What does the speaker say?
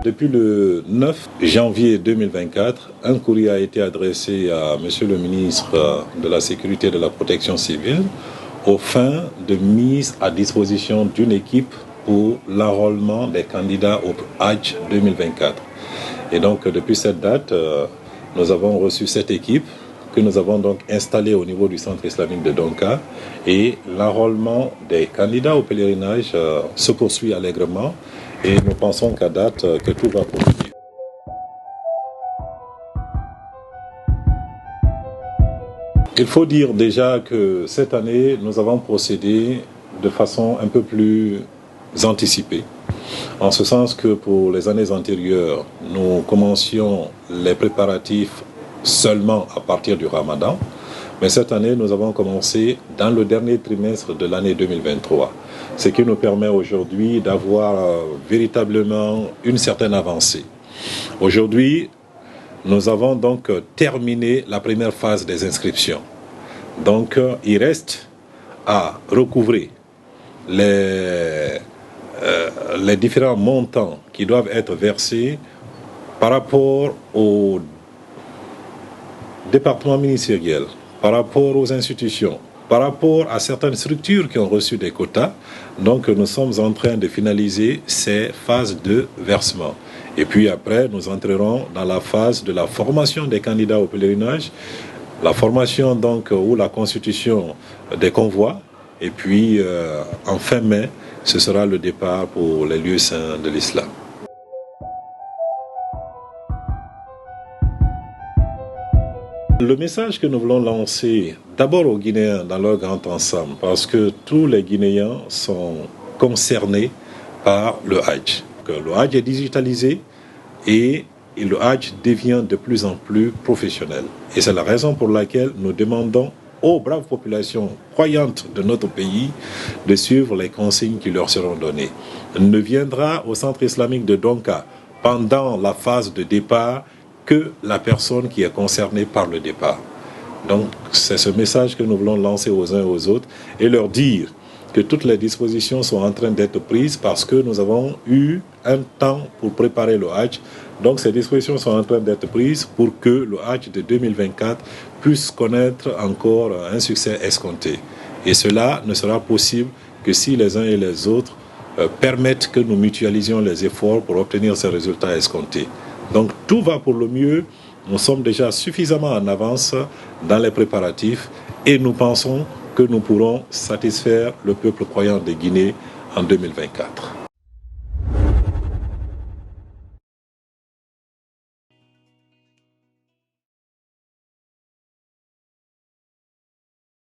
Depuis le 9 janvier 2024, un courrier a été adressé à Monsieur le ministre de la Sécurité et de la Protection civile aux fins de mise à disposition d'une équipe pour l'enrôlement des candidats au Hajj 2024. Et donc depuis cette date, nous avons reçu cette équipe que nous avons donc installée au niveau du centre islamique de Donka, et l'enrôlement des candidats au pèlerinage se poursuit allègrement. Et nous pensons qu'à date, que tout va pour le mieux. Il faut dire déjà que cette année, nous avons procédé de façon un peu plus anticipée. En ce sens que pour les années antérieures, nous commencions les préparatifs seulement à partir du Ramadan. Mais cette année, nous avons commencé dans le dernier trimestre de l'année 2023. Ce qui nous permet aujourd'hui d'avoir véritablement une certaine avancée. Aujourd'hui, nous avons donc terminé la première phase des inscriptions. Donc, il reste à recouvrer les différents montants qui doivent être versés par rapport au département ministériel, par rapport aux institutions, par rapport à certaines structures qui ont reçu des quotas. Donc nous sommes en train de finaliser ces phases de versement. Et puis après, nous entrerons dans la phase de la formation des candidats au pèlerinage, la formation donc ou la constitution des convois. Et puis en fin mai, ce sera le départ pour les lieux saints de l'islam. Le message que nous voulons lancer d'abord aux Guinéens dans leur grand ensemble, parce que tous les Guinéens sont concernés par le Hajj. Le Hajj est digitalisé et le Hajj devient de plus en plus professionnel. Et c'est la raison pour laquelle nous demandons aux braves populations croyantes de notre pays de suivre les consignes qui leur seront données. On ne viendra au centre islamique de Donka pendant la phase de départ que la personne qui est concernée par le départ. Donc c'est ce message que nous voulons lancer aux uns et aux autres et leur dire que toutes les dispositions sont en train d'être prises parce que nous avons eu un temps pour préparer le Hajj. Donc ces dispositions sont en train d'être prises pour que le Hajj de 2024 puisse connaître encore un succès escompté. Et cela ne sera possible que si les uns et les autres permettent que nous mutualisions les efforts pour obtenir ces résultats escomptés. Donc tout va pour le mieux, nous sommes déjà suffisamment en avance dans les préparatifs et nous pensons que nous pourrons satisfaire le peuple croyant de Guinée en 2024.